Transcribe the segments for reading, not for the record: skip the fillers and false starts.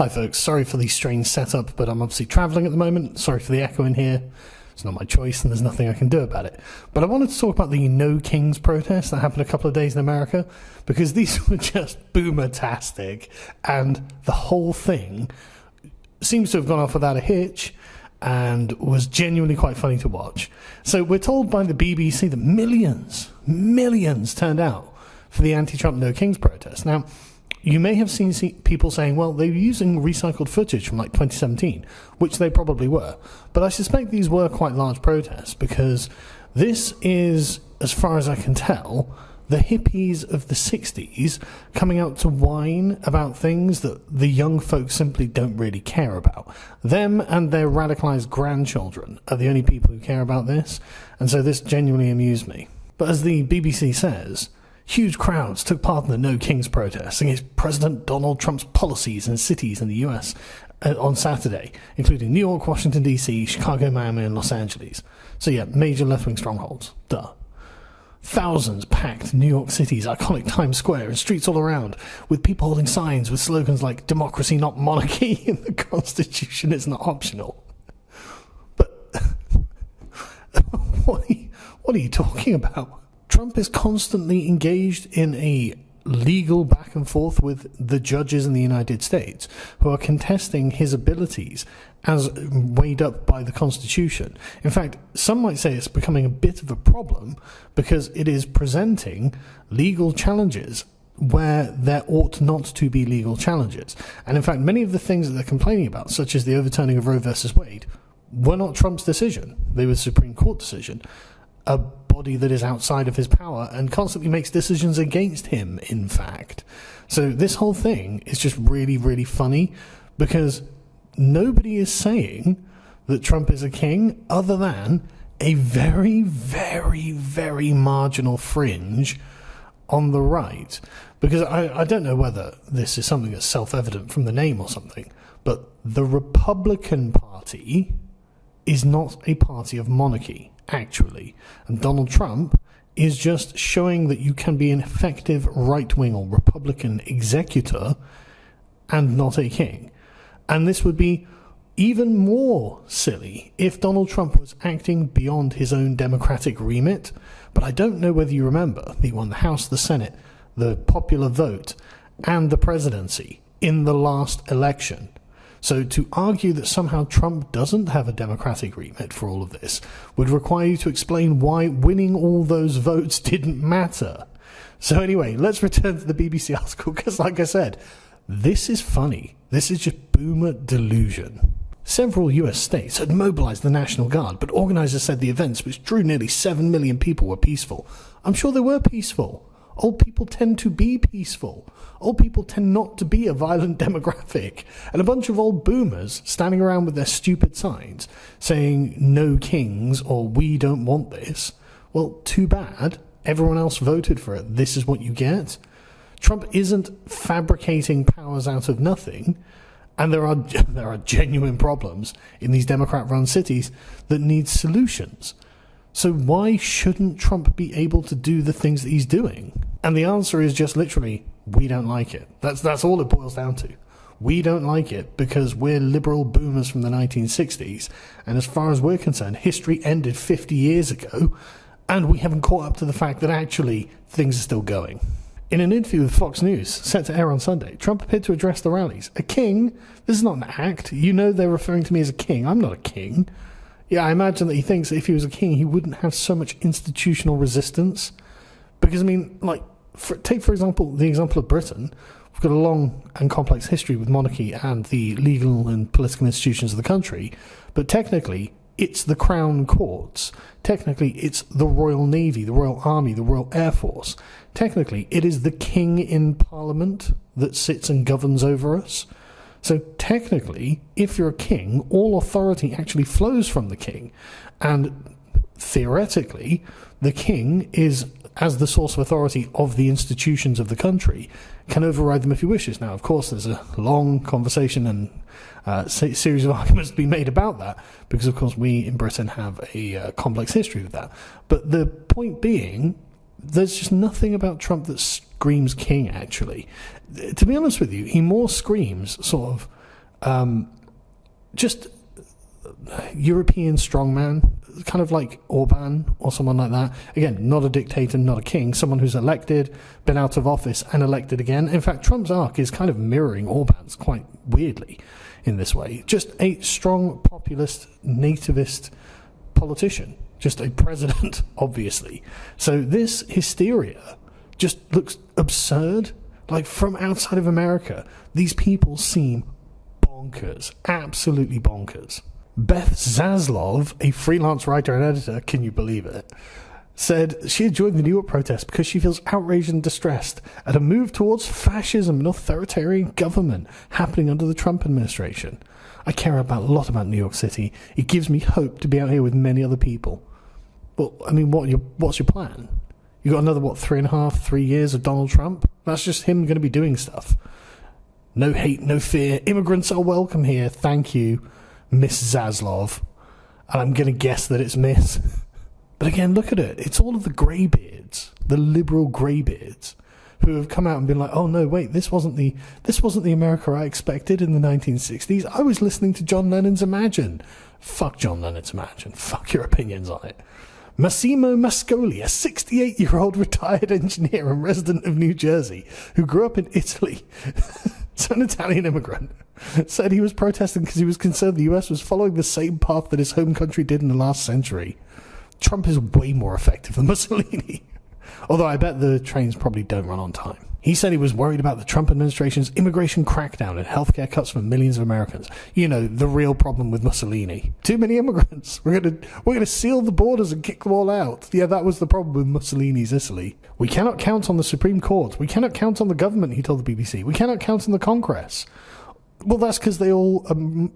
Hi folks, sorry for the strange setup, but I'm obviously travelling at the moment. Sorry for the echo in here. It's not my choice and there's nothing I can do about it. But I wanted to talk about the No Kings protests that happened a couple of days in America, because these were just boomer-tastic, and the whole thing seems to have gone off without a hitch and was genuinely quite funny to watch. So we're told by the BBC that millions turned out for the anti-Trump No Kings protest. Now, you may have seen people saying, well, they were using recycled footage from like 2017, which they probably were. But I suspect these were quite large protests, because this is, as far as I can tell, the hippies of the 60s coming out to whine about things that the young folks simply don't really care about. Them and their radicalized grandchildren are the only people who care about this, and so this genuinely amused me. But as the BBC says, huge crowds took part in the No Kings protests against President Donald Trump's policies in cities in the US on Saturday, including New York, Washington, D.C., Chicago, Miami, and Los Angeles. So yeah, major left-wing strongholds. Duh. Thousands packed New York City's iconic Times Square and streets all around, with people holding signs with slogans like "Democracy, not monarchy," and "The Constitution is not optional." But what are you talking about? Trump is constantly engaged in a legal back and forth with the judges in the United States who are contesting his abilities as weighed up by the Constitution. In fact, some might say it's becoming a bit of a problem because it is presenting legal challenges where there ought not to be legal challenges. And in fact, many of the things that they're complaining about, such as the overturning of Roe versus Wade, were not Trump's decision. They were the Supreme Court decision. A body that is outside of his power and constantly makes decisions against him, in fact. So this whole thing is just really, really funny, because nobody is saying that Trump is a king other than a very, very, very marginal fringe on the right. Because I don't know whether this is something that's self-evident from the name or something, but the Republican Party is not a party of monarchy, actually. And Donald Trump is just showing that you can be an effective right-wing or Republican executor and not a king. And this would be even more silly if Donald Trump was acting beyond his own democratic remit. But I don't know whether you remember, he won the House, the Senate, the popular vote, and the presidency in the last election. So to argue that somehow Trump doesn't have a democratic remit for all of this would require you to explain why winning all those votes didn't matter. So anyway, let's return to the BBC article, because like I said, this is funny. This is just boomer delusion. Several US states had mobilized the National Guard, but organizers said the events, which drew nearly 7 million people, were peaceful. I'm sure they were peaceful. Old people tend to be peaceful. Old people tend not to be a violent demographic. And a bunch of old boomers standing around with their stupid signs saying "No Kings" or "We don't want this." Well, too bad. Everyone else voted for it. This is what you get. Trump isn't fabricating powers out of nothing. And there are genuine problems in these Democrat-run cities that need solutions. So why shouldn't Trump be able to do the things that he's doing? And the answer is just literally, we don't like it. That's all it boils down to. We don't like it because we're liberal boomers from the 1960s, and as far as we're concerned, history ended 50 years ago, and we haven't caught up to the fact that actually things are still going. In an interview with Fox News, set to air on Sunday, Trump appeared to address the rallies. A king? This is not an act. You know they're referring to me as a king. I'm not a king. Yeah, I imagine that he thinks that if he was a king, he wouldn't have so much institutional resistance. Because, I mean, like, take, for example, the example of Britain. We've got a long and complex history with monarchy and the legal and political institutions of the country. But technically, it's the Crown Courts. Technically, it's the Royal Navy, the Royal Army, the Royal Air Force. Technically, it is the king in Parliament that sits and governs over us. So technically, if you're a king, all authority actually flows from the king. And theoretically, the king is, as the source of authority of the institutions of the country, can override them if he wishes. Now, of course, there's a long conversation and series of arguments to be made about that, because, of course, we in Britain have a complex history with that. But the point being, there's just nothing about Trump that screams king, actually. To be honest with you, he more screams sort of just European strongman, kind of like Orban or someone like that. Again, not a dictator, not a king, someone who's elected, been out of office and elected again. In fact, Trump's arc is kind of mirroring Orban's quite weirdly in this way. Just a strong populist, nativist politician, just a president, obviously. So this hysteria just looks absurd. Like, from outside of America, these people seem bonkers, absolutely bonkers. Beth Zaslov, a freelance writer and editor, can you believe it, said she had joined the New York protest because she feels outraged and distressed at a move towards fascism and authoritarian government happening under the Trump administration. I care a lot about New York City. It gives me hope to be out here with many other people. Well, I mean, what's your plan? You got another, 3 years of Donald Trump? That's just him going to be doing stuff. No hate, no fear. Immigrants are welcome here. Thank you, Miss Zaslov. And I'm going to guess that it's Miss. But again, look at it. It's all of the greybeards, the liberal greybeards, who have come out and been like, oh no, wait, this wasn't the America I expected in the 1960s. I was listening to John Lennon's Imagine. Fuck John Lennon's Imagine. Fuck your opinions on it. Massimo Mascoli, a 68-year-old retired engineer and resident of New Jersey who grew up in Italy, so an Italian immigrant, said he was protesting because he was concerned the US was following the same path that his home country did in the last century. Trump is way more effective than Mussolini. Although I bet the trains probably don't run on time. He said he was worried about the Trump administration's immigration crackdown and healthcare cuts for millions of Americans. You know, the real problem with Mussolini. Too many immigrants. We're gonna seal the borders and kick them all out. Yeah, that was the problem with Mussolini's Italy. We cannot count on the Supreme Court. We cannot count on the government, he told the BBC. We cannot count on the Congress. Well, that's because they all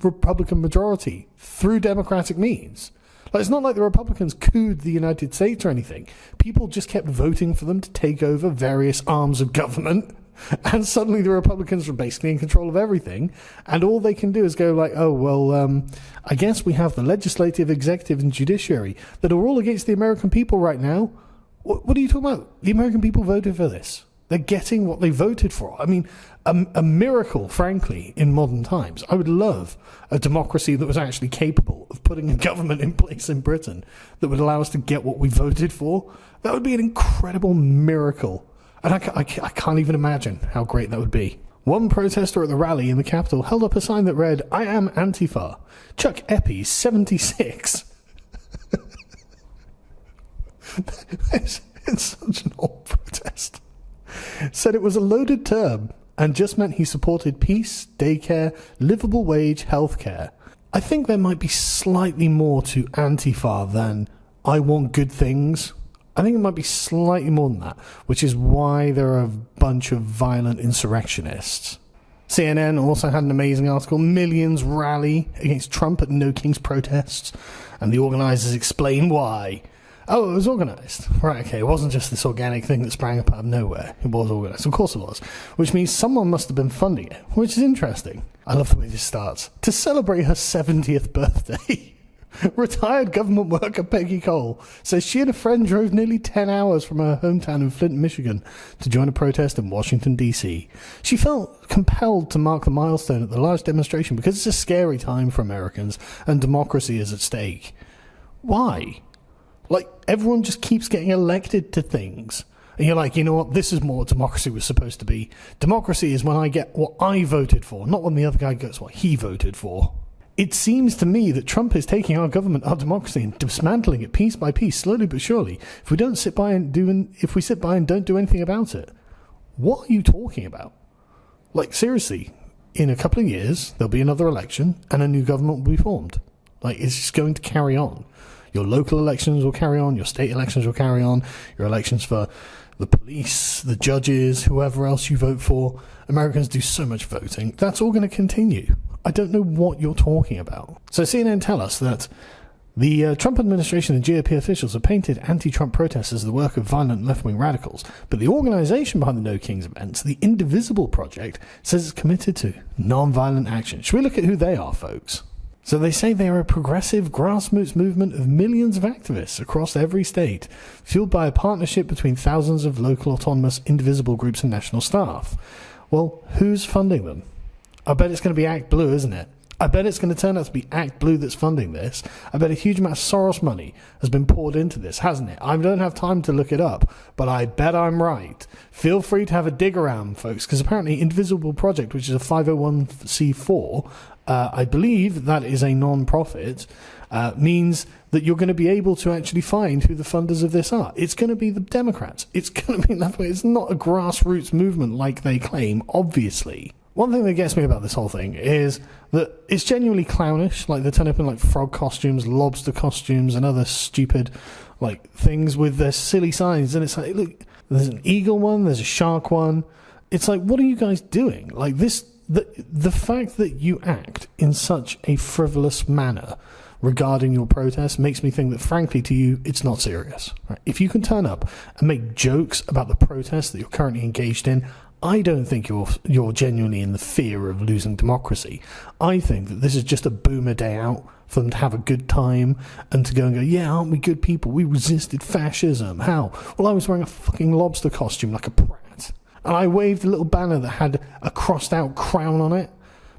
Republican majority through democratic means. Like, it's not like the Republicans couped the United States or anything. People just kept voting for them to take over various arms of government, and suddenly the Republicans were basically in control of everything, and all they can do is go like, oh, well, I guess we have the legislative, executive, and judiciary that are all against the American people right now. What are you talking about? The American people voted for this. They're getting what they voted for. I mean, a miracle, frankly, in modern times. I would love a democracy that was actually capable of putting a government in place in Britain that would allow us to get what we voted for. That would be an incredible miracle. And I can't even imagine how great that would be. One protester at the rally in the Capitol held up a sign that read, I am Antifa. Chuck Epi, 76. It's such an old protest. Said it was a loaded term and just meant he supported peace, daycare, livable wage, healthcare. I think there might be slightly more to Antifa than I want good things. I think it might be slightly more than that, which is why there are a bunch of violent insurrectionists. CNN also had an amazing article, Millions Rally Against Trump at No King's Protests, and the organisers explain why. Oh, it was organised. Right, okay, it wasn't just this organic thing that sprang up out of nowhere. It was organised. Of course it was. Which means someone must have been funding it, which is interesting. I love the way this starts. To celebrate her 70th birthday, retired government worker Peggy Cole says she and a friend drove nearly 10 hours from her hometown in Flint, Michigan to join a protest in Washington, D.C. She felt compelled to mark the milestone at the large demonstration because it's a scary time for Americans and democracy is at stake. Why? Like, everyone just keeps getting elected to things. And you're like, you know what? This is more what democracy was supposed to be. Democracy is when I get what I voted for, not when the other guy gets what he voted for. It seems to me that Trump is taking our government, our democracy, and dismantling it piece by piece, slowly but surely. If we sit by and don't do anything about it, what are you talking about? Like, seriously, in a couple of years, there'll be another election and a new government will be formed. Like, it's just going to carry on. Your local elections will carry on, your state elections will carry on, your elections for the police, the judges, whoever else you vote for. Americans do so much voting. That's all going to continue. I don't know what you're talking about. So CNN tell us that the Trump administration and GOP officials have painted anti-Trump protests as the work of violent left-wing radicals, but the organisation behind the No Kings events, the Indivisible Project, says it's committed to non-violent action. Should we look at who they are, folks? So they say they are a progressive grassroots movement of millions of activists across every state, fueled by a partnership between thousands of local autonomous indivisible groups and national staff. Well, who's funding them? I bet it's going to be Act Blue, isn't it? I bet it's going to turn out to be Act Blue that's funding this. I bet a huge amount of Soros money has been poured into this, hasn't it? I don't have time to look it up, but I bet I'm right. Feel free to have a dig around, folks, because apparently Invisible Project, which is a 501c4, I believe that is a non-profit, means that you're going to be able to actually find who the funders of this are. It's going to be the Democrats. It's going to be that way. It's not a grassroots movement like they claim, obviously. One thing that gets me about this whole thing is that it's genuinely clownish. Like, they turn up in like frog costumes, lobster costumes, and other stupid like things with their silly signs. And it's like, look, there's an eagle one, there's a shark one. It's like, what are you guys doing? Like this, the fact that you act in such a frivolous manner regarding your protest makes me think that, frankly, to you, it's not serious. Right? If you can turn up and make jokes about the protest that you're currently engaged in, I don't think you're genuinely in the fear of losing democracy. I think that this is just a boomer day out for them to have a good time and to go and go, yeah, aren't we good people? We resisted fascism. How? Well, I was wearing a fucking lobster costume like a brat. And I waved a little banner that had a crossed out crown on it.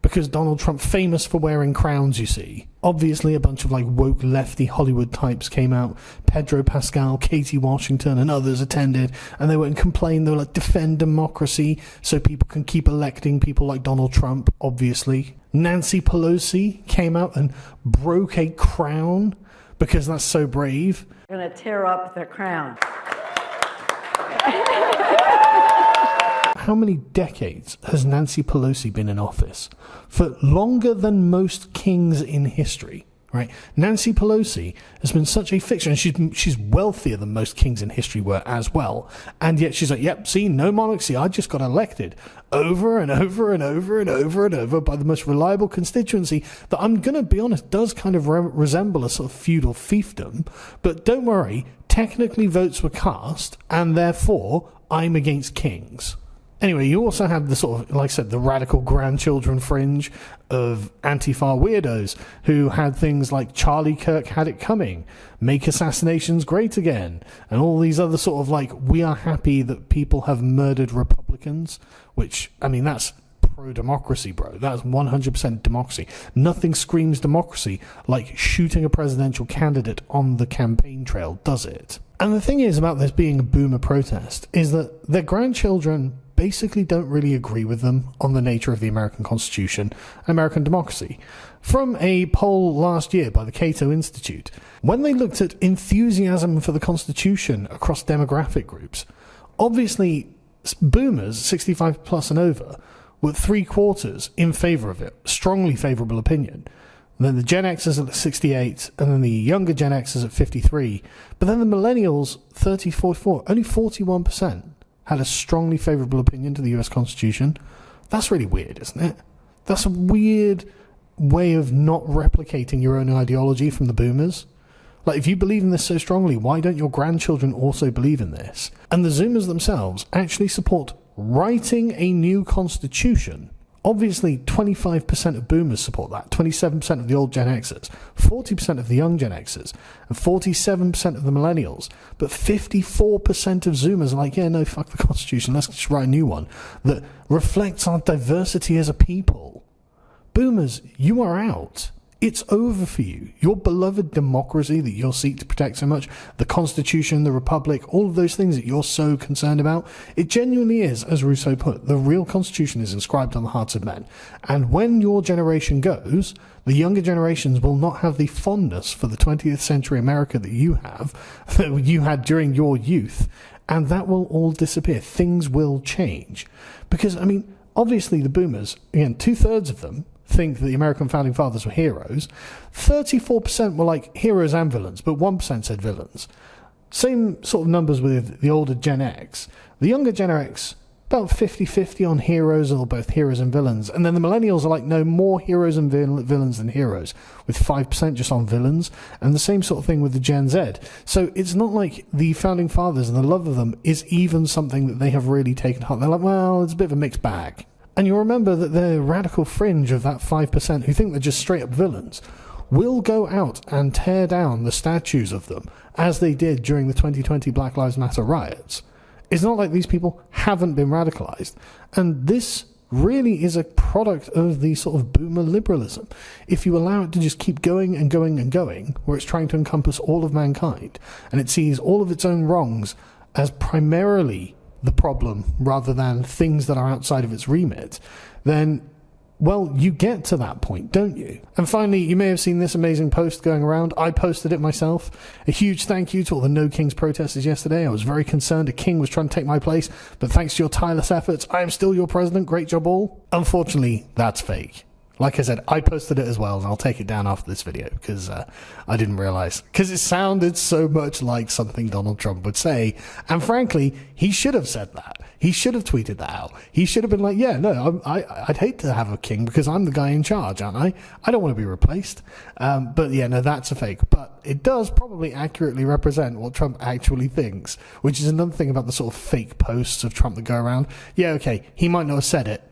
Because Donald Trump, famous for wearing crowns, you see. Obviously, a bunch of like woke lefty Hollywood types came out. Pedro Pascal, Katie Washington, and others attended, and they went and complained. They were like, defend democracy so people can keep electing people like Donald Trump, obviously. Nancy Pelosi came out and broke a crown because that's so brave. We're going to tear up the crown. How many decades has Nancy Pelosi been in office? For longer than most kings in history, right? Nancy Pelosi has been such a fixture, and she's wealthier than most kings in history were as well. And yet she's like, yep, see, no monarchy, I just got elected over and over and over and over and over by the most reliable constituency that, I'm going to be honest, does kind of resemble a sort of feudal fiefdom. But don't worry, technically votes were cast, and therefore I'm against kings. Anyway, you also had the sort of, like I said, the radical grandchildren fringe of Antifa weirdos who had things like Charlie Kirk had it coming, make assassinations great again, and all these other sort of like, we are happy that people have murdered Republicans, which, I mean, that's pro-democracy, bro. That's 100% democracy. Nothing screams democracy like shooting a presidential candidate on the campaign trail, does it? And the thing is about this being a boomer protest is that their grandchildren basically don't really agree with them on the nature of the American Constitution and American democracy. From a poll last year by the Cato Institute, when they looked at enthusiasm for the Constitution across demographic groups, obviously boomers, 65 plus and over, were 3/4 in favour of it, strongly favourable opinion. And then the Gen Xers at 68, and then the younger Gen Xers at 53. But then the millennials, 30, 44, only 41%. Had a strongly favourable opinion to the US Constitution. That's really weird, isn't it? That's a weird way of not replicating your own ideology from the boomers. Like, if you believe in this so strongly, why don't your grandchildren also believe in this? And the Zoomers themselves actually support writing a new constitution. Obviously, 25% of boomers support that, 27% of the old Gen Xers, 40% of the young Gen Xers, and 47% of the millennials. But 54% of Zoomers are like, yeah, no, fuck the Constitution, let's just write a new one that reflects our diversity as a people. Boomers, you are out. It's over for you. Your beloved democracy that you'll seek to protect so much, the Constitution, the Republic, all of those things that you're so concerned about, it genuinely is, as Rousseau put, the real Constitution is inscribed on the hearts of men. And when your generation goes, the younger generations will not have the fondness for the 20th century America that you have, that you had during your youth, and that will all disappear. Things will change. Because, I mean, obviously the boomers, again, 2/3 of them think that the American founding fathers were heroes. 34% were like heroes and villains, but 1% said villains. Same sort of numbers with the older Gen X. The younger Gen X, about 50-50 on heroes, or both heroes and villains. And then the millennials are like, no, more heroes and villains than heroes, with 5% just on villains. And the same sort of thing with the Gen Z. So it's not like the founding fathers and the love of them is even something that they have really taken heart. They're like, well, it's a bit of a mixed bag. And you'll remember that the radical fringe of that 5% who think they're just straight up villains will go out and tear down the statues of them, as they did during the 2020 Black Lives Matter riots. It's not like these people haven't been radicalized. And this really is a product of the sort of boomer liberalism. If you allow it to just keep going and going and going, where it's trying to encompass all of mankind, and it sees all of its own wrongs as primarily the problem rather than things that are outside of its remit, then, well, you get to that point, don't you? And finally, you may have seen this amazing post going around. I posted it myself. A huge thank you to all the No Kings protesters yesterday. I was very concerned a king was trying to take my place, but thanks to your tireless efforts, I am still your president. Great job all. Unfortunately, that's fake. Like I said, I posted it as well, and I'll take it down after this video, because I didn't realise. Because it sounded so much like something Donald Trump would say, and frankly, he should have said that. He should have tweeted that out. He should have been like, yeah, no, I'd hate to have a king, because I'm the guy in charge, aren't I? I don't want to be replaced. But yeah, no, that's a fake. But it does probably accurately represent what Trump actually thinks, which is another thing about the sort of fake posts of Trump that go around. Yeah, okay, he might not have said it,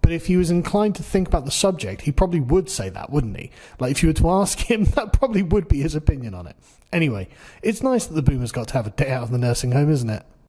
but if he was inclined to think about the subject, he probably would say that, wouldn't he? Like, if you were to ask him, that probably would be his opinion on it. Anyway, it's nice that the boomers got to have a day out of the nursing home, isn't it?